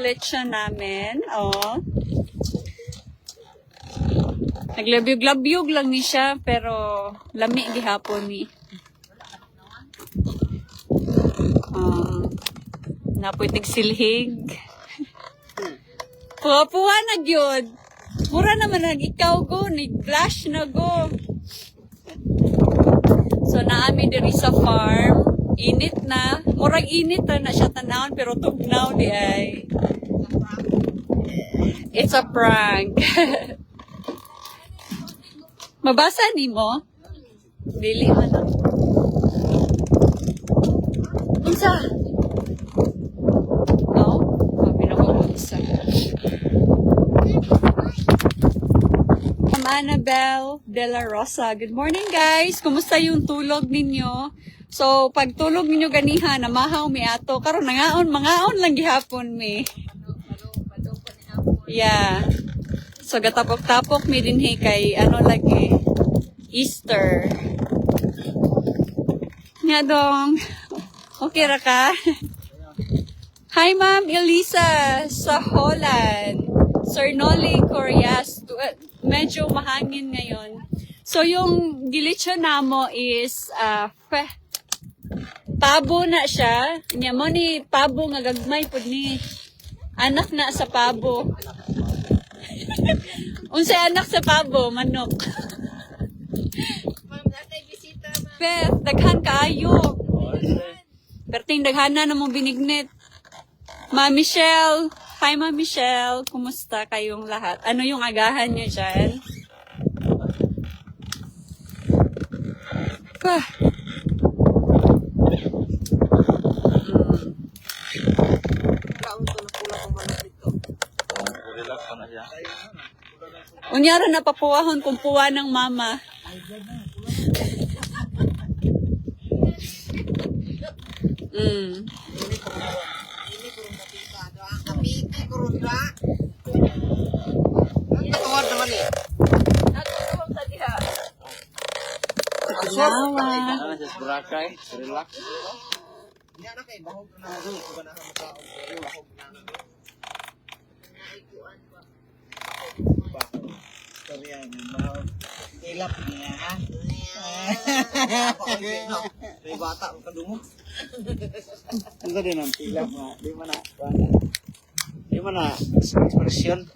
lechon namin. Oh. Naglabyog-labyog lang ni siya, pero lami gihapon ni. Napoy tigsilhig. Puwa-puwa na gyud. Mura naman ikaw go, ni-flash na go. So naami diri sa farm. Init na. Murag init na siya tanawon pero tugnaw di ay. It's a prank. Mabasa ni mo? Dili man lang. Unsa? Oh, pinakaunsa. Annabelle De La Rosa. Good morning, guys. Kumusta yung tulog ninyo? So, pag tulog ninyo ganiha, namahaw mi ato. Karon mangaon lang gihapon mi. Yeah. So, gatapok-tapok mi dinhi kay ano lagi Easter. Nga dong. Okay ra ka? Hi, Ma'am Elisa sa Holland. Sir Noli Corias. Medyo mahangin ngayon. So, yung gilitsyon namo is pabo na siya. Nya mo ni pabo nga gagmay pud ni. Anak na sa pabo. Unsay anak sa pabo? Manok. Ma'am, natay bisita, ma'am. Beth, daghan kaayo. Perting daghana na mong binignit. Ma Michelle. Hi, Ma Michelle. Kumusta kayong lahat? Ano yung agahan niyo dyan? Unyara na papuwahon kung puwa ng mama. Kapiti, kurunda. Ang tawad naman eh. Natulog sa diha. Nawa. Burakay, relax. Hindi na kayo, bahog na ako. Iba na ang tao. Bahog na ako. Sorry yan, bahog. Ilap niya, ha? May bata, ang kadungo. Ang din ang ilap nga. Di mo na expression.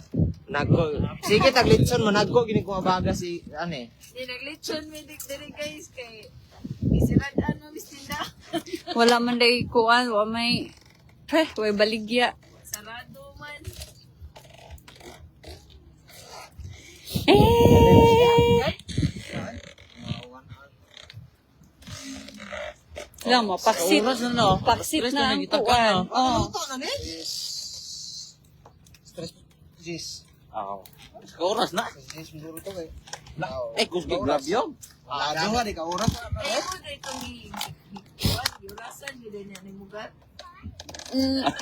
Nagko. Sige, taglitson mo. Nagko, ginikumabaga si, ane. Di naglitsyon may dikdiri guys kay isiradaan mo mistinda. Wala man day kuan, wa may way baligya. Sarado man. Alam mo, paksit. Oras na, no? Paksit Oras na ang nagitag ka, kuan. no? Oh. Luto na ni? Stress. Jis. Oo. Oras na. Jis, siguro to kay. Kusgi grab yun. Lado nga, di ka oras. Eh mo na itong yurasan ni din yan yung mugat.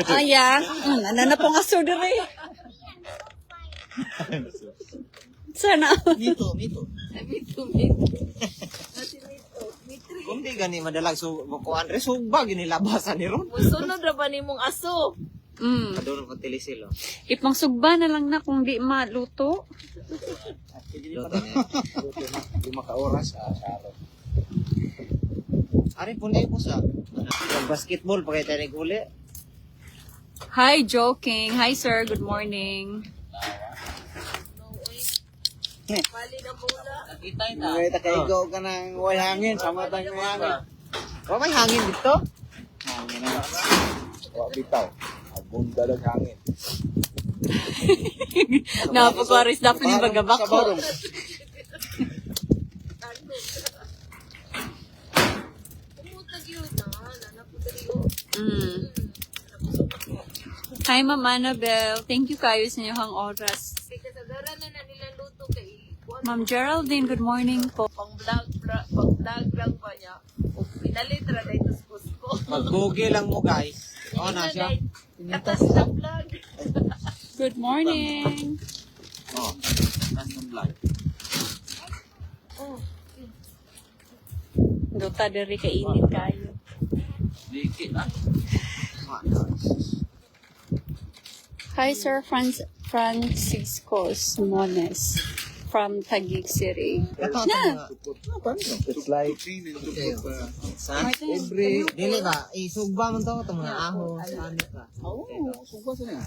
Aya, ano na pong aso diri. Sana. Mito. Mito. Nasi mito. Mitri. Kundi gani madalag so ko Andre sugba ginilabasan ni Ron. Musunod na ba ni mong aso? Adon ko tilisil. Ipang sugba na lang na kung di maluto. Luto na. Di maka-oras sa araw. Ari punay po sa basketball pa kay tanig uli. Hi, joking. Hi, sir. Good morning. Bali na muna. Kitay Ngay ta kay go ka nang way hangin sama tang may hangin. Wa may hangin dito? Hangin na. Wa bitaw. Abunda ng hangin. Napakwaris na po yung bagabak ko. Pumutag yun na. Nanaputeriyo. Hi, Ma'am Annabelle. Thank you kayo sa inyong oras. Kay kasagaran na nila luto kay Ma'am Geraldine, good morning po. pang-vlog lang pa niya. O pinalit ra dahil sa kusko. Magbugi lang mo guys. Oh na siya. Katas na vlog. Good morning. Oh, that's the blood. Oh, Duta diri ka init kayo. Dikit ah. Hi, Sir Francisco Simones from Taguig City. Na! It's like every Dili ba? Isugba man to itong mga ahon. Ano ka? sugba sa niya.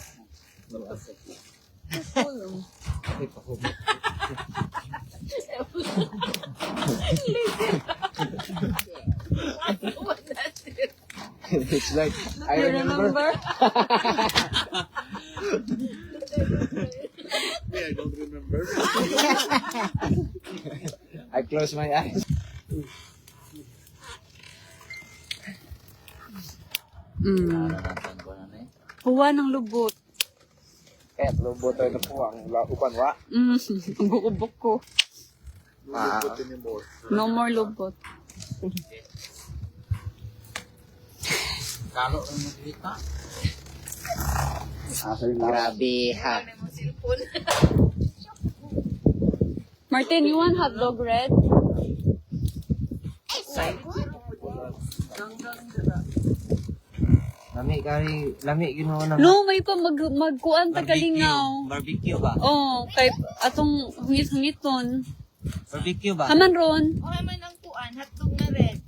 It's like I You remember. remember? I don't remember. I close my eyes. Puwa ng lubot. Kaya lubot tayo na po ang upan wa. Ang bukubok ko. No more lubot. Grabe ha. Martin, you want hot dog red? Lami ginawa na. No, may pa magkuan ta kalingaw. Barbecue ba? Oh, kay atong hungit-hungiton. Barbecue ba? Haman ron. Okay man ang kuan, hatog na red.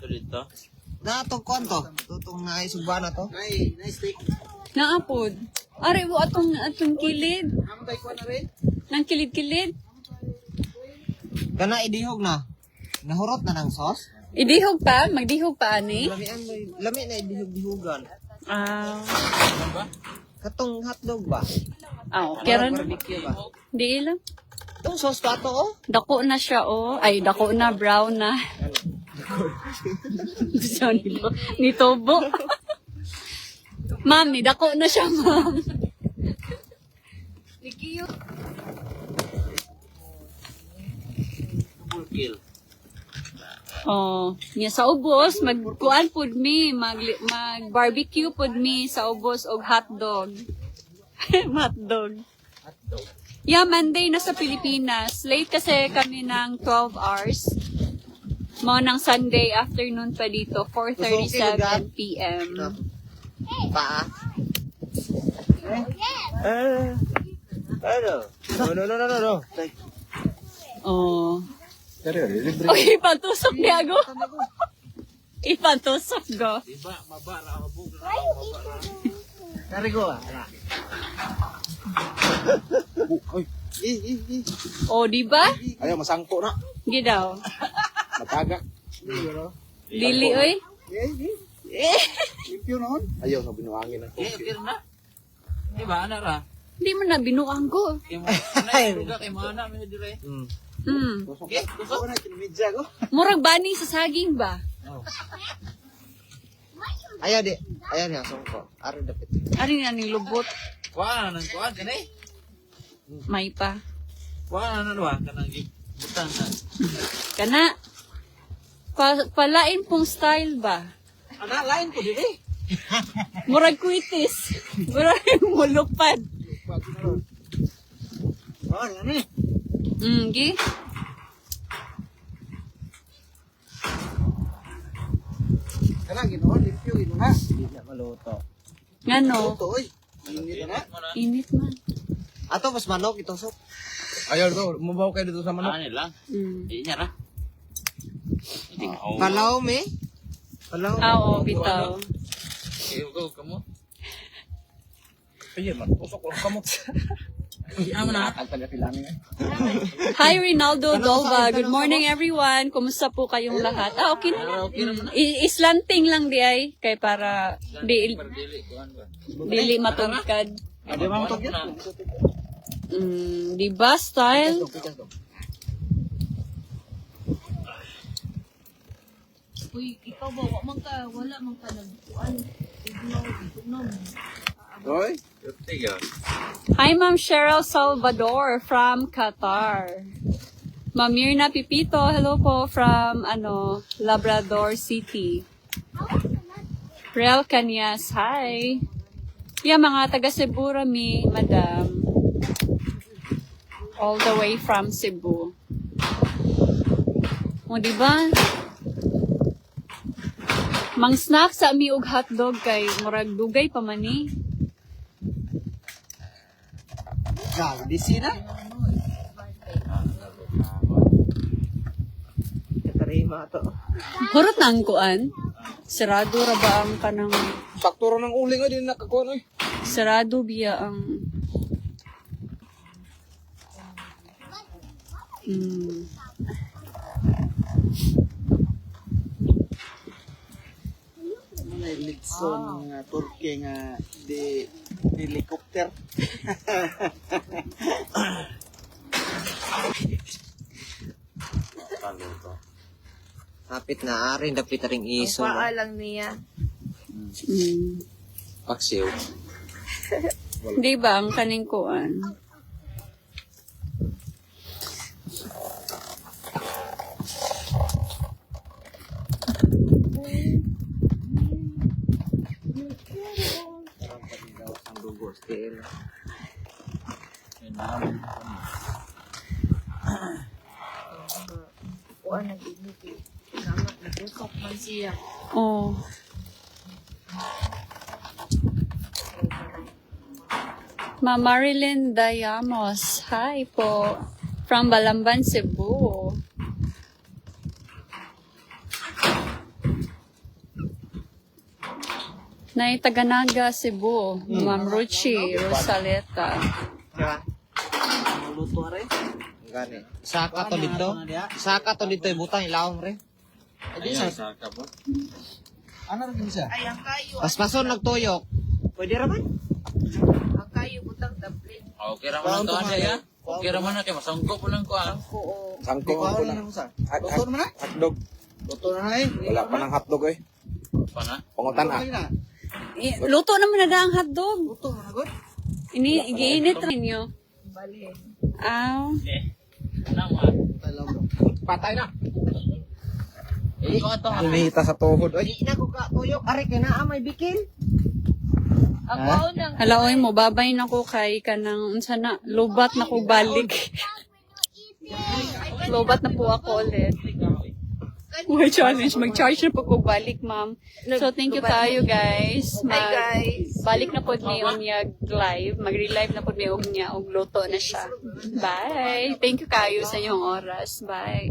Na itong kuwan to. Tutong na isugba na to. Ay, steak. Naapod. Ari mo atong kilid. Ang tayo kuwan na rin. Nang kilid-kilid. Kana idihog na. Nahurot na ng sauce. Idihog pa, magdihog pa ani. Lami na idihog-dihugan. Ah. Katong hotdog ba? Okay ran. Barbecue ba? Di lang. Itong sauce pa to oh. Dako na siya oh. Ay, dako na brown na. Gusto ni Tobo. Ma'am, ni dako na siya, ma'am. Likiyo. Oh, niya sa ubos magkuan pud mi, mag barbecue pud mi sa ubos og hotdog. Hotdog. Yeah, Monday na sa Pilipinas. Late kasi kami ng 12 hours. Mo ng Sunday afternoon pa dito, 4:37 p.m. Paa. Ano? No. Oh. Pero libre. Okay, ipantusok niya ako. Ipantusok go. Karigo ah. Oy, Oh, di ba? ayaw masangko na. Di daw. Matagak. Dili oy. Limpyo noon. Ayaw na binuangin ako. Di mo na binuang ko. Gusto ko na kinimidya ko. Murag bani sa saging ba? Ayaw di. Ayaw niya sungko. Aro dapit. Ari na ni lubot. May pa. Kana. Palain pong style ba? Lain ko dili. Murag kuitis. Murag mulupad. Oh, yan eh. Gi. Kana ginoon, limpyo ginoon ha. Hindi na maluto. Ngano? Luto oy. Init na. Init man. Ato mas manok ito so. Ayaw to, mabaw kayo dito sa manok. Palaw me. Palaw. Oo, bitaw. Ayun man, usok ko kamot. Hi, Rinaldo Dolva. Good morning, everyone. Kumusta po kayong lahat? Okay na. Islanting lang di ay. Kay para dili matugkad. Ade mo to gyud. Di ba, style? Uy, ikaw ba, wala man ka nagkuan. Ignaw. Oy. Hi, Ma'am Cheryl Salvador from Qatar. Ma'am Mirna Pipito, hello po from Labrador City. Rel Canyas, hi. Yeah, mga taga Cebu rami, madam. All the way from Cebu. O, diba? Mang snack sa ami og hotdog kay murag dugay pa man ni. Sabi, di sina. Katarima to. Hurot na ang kuan. Sarado ra ba ang kanang Sakto ra ng uling din nakakuha oy. sarado biya ang May litson nga Turkey nga di helicopter. Kapit na arin, dapit ring iso. Paalang niya. Paksiw. di ba ang kaning kuan. Ang dugo, still. Kuan nag-init. Namat nagusok man siya. Oh. Ma Marilyn Dayamos. Hi po. From Balamban, Cebu. Nay Taganaga, Cebu. Ma'am Ruchi Rosaleta. Diba? Luto rin. Gani. Saka to dito. Saka to dito, ibutang ilawom re. Ano rin siya? Ay, ang kayo. Paspason nagtuyok. Pwede raman. Ang kayo butang tablet. Okay raman ang kuhan siya. Okay raman na kay masangkop po ng kuhan. Oo. Sangko Ikaw ko na na. lang sa. Luto naman na. Hotdog. Luto na eh. Wala pa ng hotdog eh. Pana? Pangutan ah. na. Luto naman na ang hotdog. Luto na good. Igiinit rin nyo. Balhin. Aw. Naman. Patay na. Ito ato ha. Umihita sa tuhod oy. Di na ko ka tuyok. Ari, kaya may bikil. Ako nang Halaoy mo, babay na ko kay ka ng unsa na, lubat na ko balik. Lubat na po ako ulit. May challenge. Mag-charge na po ko balik, ma'am. So, thank you kayo, guys. Hi guys. Balik na po ni Unyag live. Mag-relive na po ni Unya. Og luto na siya. Bye. Thank you kayo sa inyong oras. Bye.